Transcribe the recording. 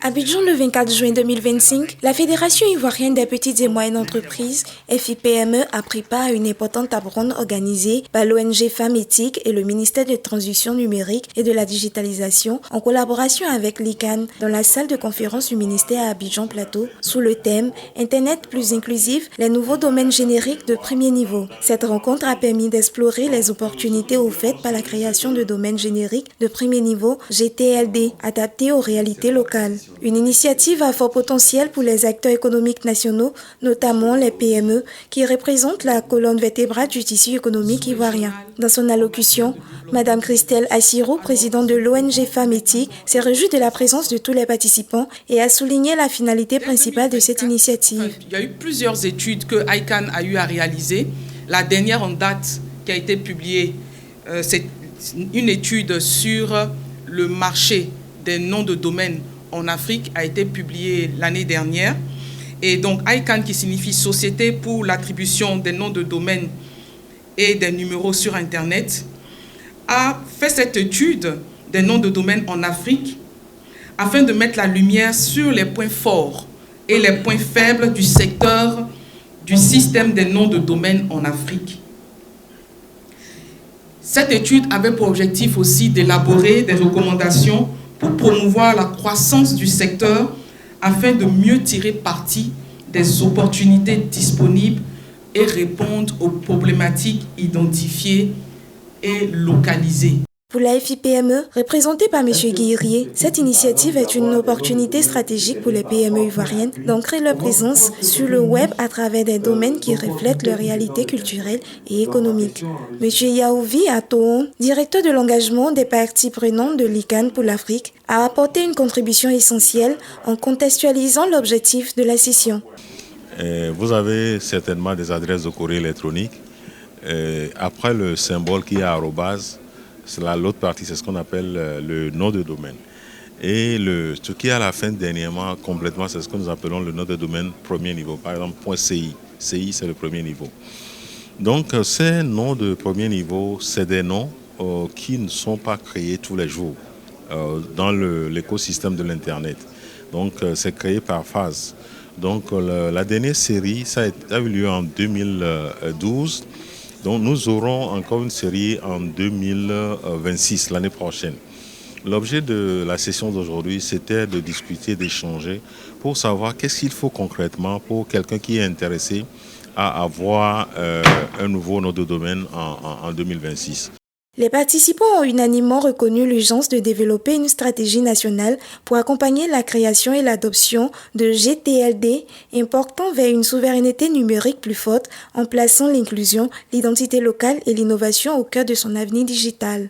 Abidjan le 24 juin 2025, la Fédération ivoirienne des petites et moyennes entreprises, FIPME, a pris part à une importante table ronde organisée par l'ONG Femmes Éthiques et le ministère de la Transition numérique et de la digitalisation en collaboration avec l'ICANN dans la salle de conférence du ministère à Abidjan Plateau sous le thème Internet plus inclusif, les nouveaux domaines génériques de premier niveau. Cette rencontre a permis d'explorer les opportunités offertes par la création de domaines génériques de premier niveau GTLD adaptés aux réalités locales. Une initiative à fort potentiel pour les acteurs économiques nationaux, notamment les PME, qui représentent la colonne vertébrale du tissu économique ivoirien. Dans son allocution, Madame Christelle Assiro, présidente de l'ONG Femmes Éthiques, s'est réjouie de la présence de tous les participants et a souligné la finalité principale de cette initiative. Il y a eu plusieurs études que ICANN a eu à réaliser. La dernière en date qui a été publiée, c'est une étude sur le marché des noms de domaine en Afrique, a été publiée l'année dernière. Et donc ICANN, qui signifie Société pour l'attribution des noms de domaine et des numéros sur Internet, a fait cette étude des noms de domaine en Afrique afin de mettre la lumière sur les points forts et les points faibles du secteur du système des noms de domaine en Afrique. Cette étude avait pour objectif aussi d'élaborer des recommandations pour promouvoir la croissance du secteur afin de mieux tirer parti des opportunités disponibles et répondre aux problématiques identifiées et localisées. Pour la FIPME, représentée par M. Guillerrier, cette initiative est une opportunité stratégique pour les PME ivoiriennes d'ancrer leur présence sur le web à travers des domaines qui reflètent leur réalité culturelle et économique. M. Yaouvi Atoon, directeur de l'engagement des parties prenantes de l'ICANN pour l'Afrique, a apporté une contribution essentielle en contextualisant l'objectif de la session. Vous avez certainement des adresses de courrier électronique. Après le symbole qui est arrobase, l'autre partie, c'est ce qu'on appelle le nom de domaine. Et ce qui est à la fin dernièrement, complètement, c'est ce que nous appelons le nom de domaine premier niveau. Par exemple, .ci. CI, c'est le premier niveau. Donc, ces noms de premier niveau, c'est des noms qui ne sont pas créés tous les jours dans l'écosystème de l'Internet. Donc, c'est créé par phase. Donc, la dernière série, ça a eu lieu en 2012. Donc nous aurons encore une série en 2026, l'année prochaine. L'objet de la session d'aujourd'hui, c'était de discuter, d'échanger pour savoir qu'est-ce qu'il faut concrètement pour quelqu'un qui est intéressé à avoir un nouveau nom de domaine en 2026. Les participants ont unanimement reconnu l'urgence de développer une stratégie nationale pour accompagner la création et l'adoption de GTLD, important vers une souveraineté numérique plus forte en plaçant l'inclusion, l'identité locale et l'innovation au cœur de son avenir digital.